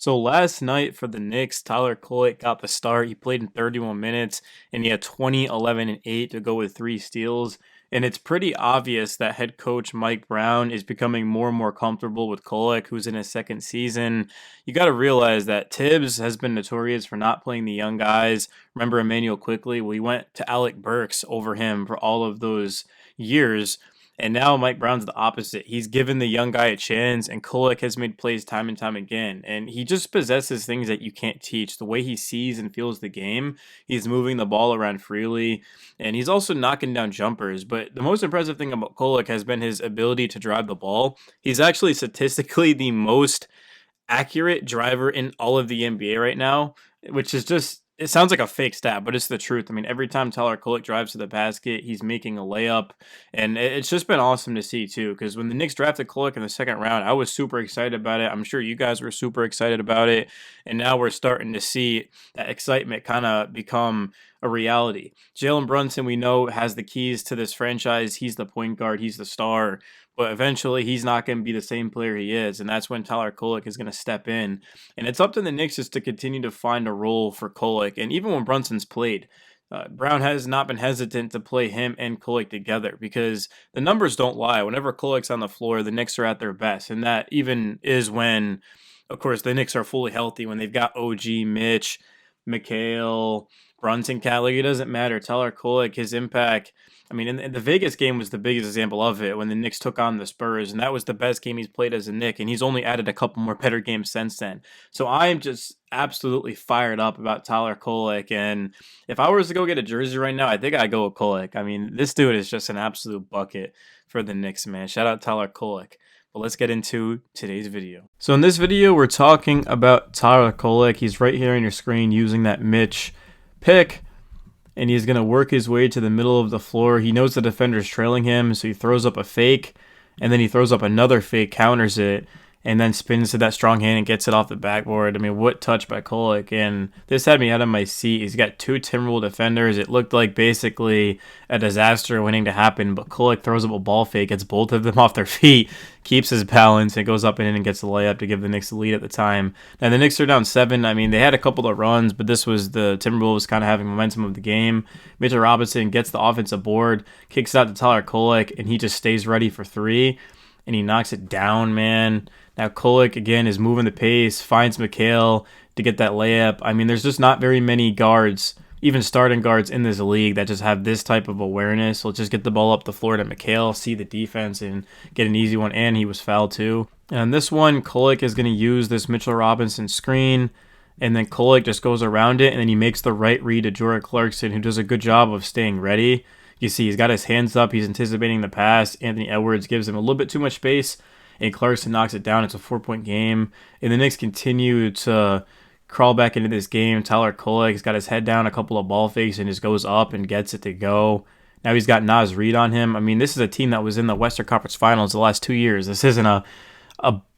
So last night for the Knicks, Tyler Kolek got the start. He played in 31 minutes and he had 20, 11, and 8 to go with 3 steals. And it's pretty obvious that head coach Mike Brown is becoming more and more comfortable with Kolek, who's in his second season. You got to realize that Tibbs has been notorious for not playing the young guys. Remember Emmanuel Quickly? Well, he went to Alec Burks over him for all of those years. And now Mike Brown's the opposite. He's given the young guy a chance, and Kolek has made plays time and time again. And he just possesses things that you can't teach. The way he sees and feels the game, he's moving the ball around freely, and he's also knocking down jumpers. But the most impressive thing about Kolek has been his ability to drive the ball. He's actually statistically the most accurate driver in all of the NBA right now, which is just it sounds like a fake stat, but it's the truth. I mean, every time Tyler Kolek drives to the basket, he's making a layup, and it's just been awesome to see too. Because when the Knicks drafted Kolek in the second round, I was super excited about it. I'm sure you guys were super excited about it, and now we're starting to see that excitement kind of become a reality. Jalen Brunson, we know, has the keys to this franchise. He's the point guard. He's the star. But eventually, he's not going to be the same player he is, and that's when Tyler Kolek is going to step in. And it's up to the Knicks just to continue to find a role for Kolek. And even when Brunson's played, Brown has not been hesitant to play him and Kolek together because the numbers don't lie. Whenever Kolek's on the floor, the Knicks are at their best, and that even is when, of course, the Knicks are fully healthy. When they've got OG, Mitch, Mikhail, Brunson, Cali, it doesn't matter. Tyler Kolek, his impact. I mean, in the Vegas game was the biggest example of it when the Knicks took on the Spurs, and that was the best game he's played as a Knick, and he's only added a couple more better games since then. So I am just absolutely fired up about Tyler Kolek, and if I was to go get a jersey right now, I think I'd go with Kolek. I mean, this dude is just an absolute bucket for the Knicks, man. Shout out Tyler Kolek. But let's get into today's video. So in this video, we're talking about Tyler Kolek. He's right here on your screen using that Mitch pick, and he's going to work his way to the middle of the floor. He knows the defender's trailing him, so he throws up a fake, and then he throws up another fake, counters it, and then spins to that strong hand and gets it off the backboard. I mean, what touch by Kolek, and this had me out of my seat. He's got two Timberwolves defenders. It looked like basically a disaster waiting to happen, but Kolek throws up a ball fake, gets both of them off their feet, keeps his balance, and goes up and in and gets the layup to give the Knicks the lead at the time. Now, the Knicks are down 7. I mean, they had a couple of runs, but this was the Timberwolves kind of having momentum of the game. Mitchell Robinson gets the offensive board, kicks it out to Tyler Kolek, and he just stays ready for 3, and he knocks it down, man. Now, Kolek, again, is moving the pace, finds Mikhail to get that layup. I mean, there's just not very many guards, even starting guards in this league, that just have this type of awareness. Let's just get the ball up the floor to Mikhail, see the defense, and get an easy one, and he was fouled too. And on this one, Kolek is going to use this Mitchell Robinson screen, and then Kolek just goes around it, and then he makes the right read to Jordan Clarkson, who does a good job of staying ready. You see, he's got his hands up, he's anticipating the pass. Anthony Edwards gives him a little bit too much space, and Clarkson knocks it down. It's a 4-point game. And the Knicks continue to crawl back into this game. Tyler Kolek's got his head down, a couple of ball fakes, and just goes up and gets it to go. Now he's got Naz Reid on him. I mean, this is a team that was in the Western Conference Finals the last 2 years. This isn't a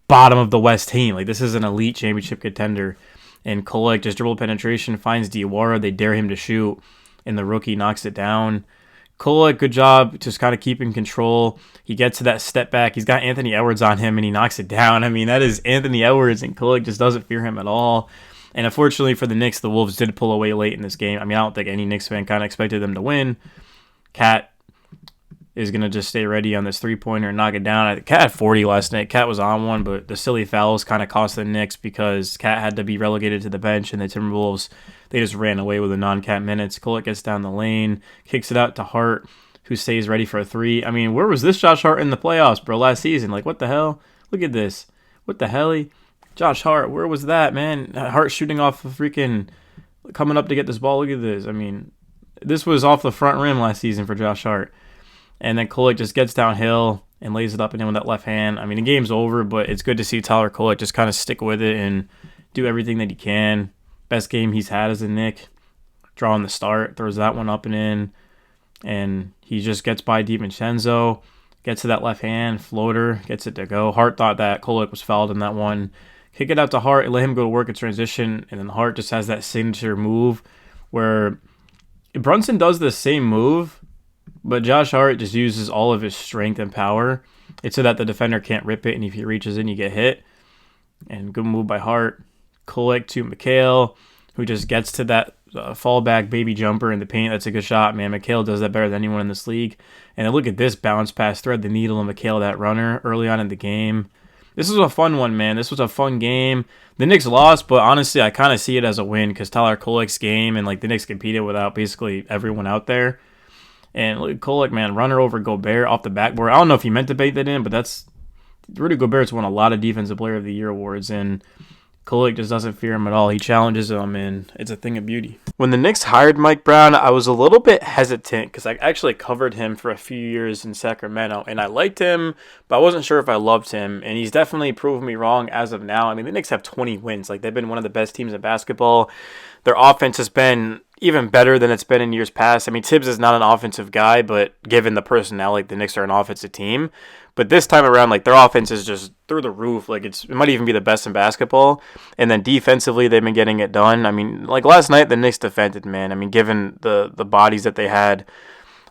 bottom of the West team. Like, this is an elite championship contender. And Kolek just dribble penetration, finds Diawara. They dare him to shoot, and the rookie knocks it down. Kolek, good job just kind of keeping control. He gets to that step back. He's got Anthony Edwards on him, and he knocks it down. I mean, that is Anthony Edwards, and Kolek just doesn't fear him at all. And unfortunately for the Knicks, the Wolves did pull away late in this game. I mean, I don't think any Knicks fan kind of expected them to win. Cat is going to just stay ready on this three-pointer and knock it down. Cat had 40 last night. Cat was on one, but the silly fouls kind of cost the Knicks because Cat had to be relegated to the bench, and the Timberwolves, they just ran away with the non-Cat minutes. Kolek gets down the lane, kicks it out to Hart, who stays ready for a 3. I mean, where was this Josh Hart in the playoffs, bro, last season? Like, what the hell? Look at this. What the hell? Josh Hart, where was that, man? Hart shooting off the freaking, coming up to get this ball. Look at this. I mean, this was off the front rim last season for Josh Hart. And then Kolek just gets downhill and lays it up and in with that left hand. I mean, the game's over, but it's good to see Tyler Kolek just kind of stick with it and do everything that he can. Best game he's had as a Knick. Drawing the start, throws that one up and in. And he just gets by DiVincenzo, gets to that left hand, floater, gets it to go. Hart thought that Kolek was fouled in that one. Kick it out to Hart and let him go to work in transition. And then Hart just has that signature move where Brunson does the same move, but Josh Hart just uses all of his strength and power. It's so that the defender can't rip it, and if he reaches in, you get hit. And good move by Hart. Kolek to McHale, who just gets to that fallback baby jumper in the paint. That's a good shot, man. McHale does that better than anyone in this league. And then look at this bounce pass, thread the needle, and McHale, that runner early on in the game. This was a fun one, man. This was a fun game. The Knicks lost, but honestly, I kind of see it as a win because Tyler Kolek's game and like the Knicks competed without basically everyone out there. And look, Kolek, man, runner over Gobert off the backboard. I don't know if he meant to bait that in, but that's Rudy Gobert's won a lot of Defensive Player of the Year awards, and Kolek just doesn't fear him at all. He challenges him, and it's a thing of beauty. When the Knicks hired Mike Brown, I was a little bit hesitant because I actually covered him for a few years in Sacramento, and I liked him, but I wasn't sure if I loved him, and he's definitely proven me wrong as of now. I mean, the Knicks have 20 wins. Like, they've been one of the best teams in basketball. Their offense has been even better than it's been in years past. I mean, Tibbs is not an offensive guy, but given the personnel, like, the Knicks are an offensive team. But this time around, like, their offense is just through the roof. Like, it might even be the best in basketball. And then defensively, they've been getting it done. I mean, like last night, the Knicks defended, man. I mean, given the bodies that they had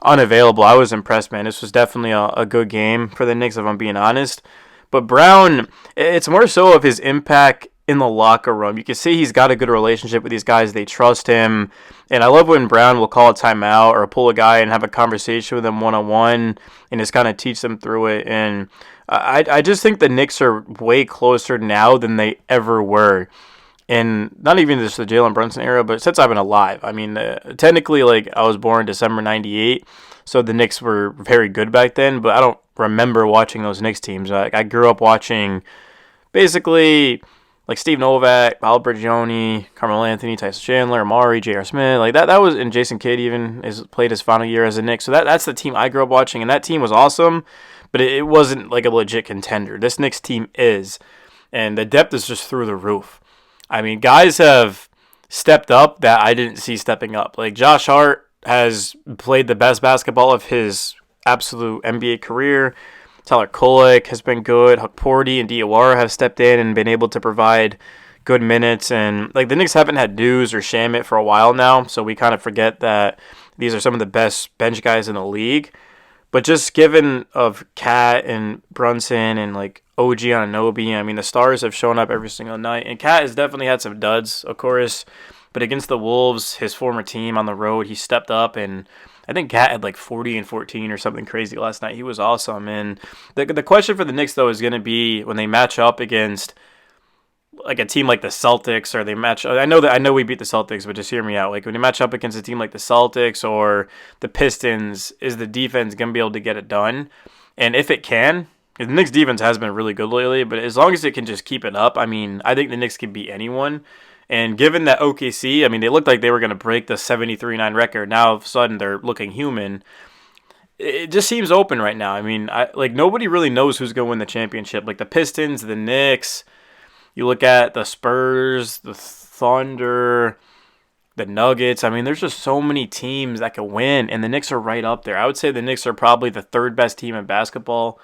unavailable, I was impressed, man. This was definitely a good game for the Knicks, if I'm being honest. But Brown, it's more so of his impact in the locker room. You can see he's got a good relationship with these guys. They trust him. And I love when Brown will call a timeout or pull a guy and have a conversation with him one-on-one and just kind of teach them through it. And I just think the Knicks are way closer now than they ever were. And not even just the Jalen Brunson era, but since I've been alive. I mean, technically, like, I was born December 98, so the Knicks were very good back then, but I don't remember watching those Knicks teams. I grew up watching basically like Steve Novak, Paolo Prigioni, Carmelo Anthony, Tyson Chandler, Amari, J.R. Smith, like that was, and Jason Kidd even played his final year as a Knicks. So that's the team I grew up watching, and that team was awesome, but it wasn't like a legit contender. This Knicks team is, and the depth is just through the roof. I mean, guys have stepped up that I didn't see stepping up. Like Josh Hart has played the best basketball of his absolute NBA career. Tyler Kolek has been good. Huck Porty and Diawara have stepped in and been able to provide good minutes. And like the Knicks haven't had Dews or Shamit for a while now, so we kind of forget that these are some of the best bench guys in the league. But just given of Cat and Brunson and like OG Anunoby, I mean, the stars have shown up every single night. And Cat has definitely had some duds, of course. But against the Wolves, his former team on the road, he stepped up, and I think Cat had like 40 and 14 or something crazy last night. He was awesome. And the question for the Knicks, though, is going to be when they match up against like a team like the Celtics, or they match. I know we beat the Celtics, but just hear me out. Like when you match up against a team like the Celtics or the Pistons, is the defense going to be able to get it done? And if it can, the Knicks defense has been really good lately, but as long as it can just keep it up, I mean, I think the Knicks can beat anyone. And given that OKC, I mean, they looked like they were going to break the 73-9 record. Now, all of a sudden, they're looking human. It just seems open right now. I mean, nobody really knows who's going to win the championship. Like the Pistons, the Knicks, you look at the Spurs, the Thunder, the Nuggets. I mean, there's just so many teams that can win, and the Knicks are right up there. I would say the Knicks are probably the third best team in basketball.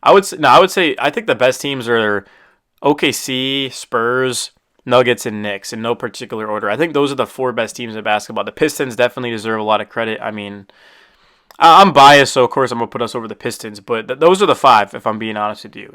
I think the best teams are OKC, Spurs, Nuggets, and Knicks in no particular order. I think those are the four best teams in basketball. The Pistons definitely deserve a lot of credit. I mean, I'm biased, so of course I'm going to put us over the Pistons, but those are the five, if I'm being honest with you.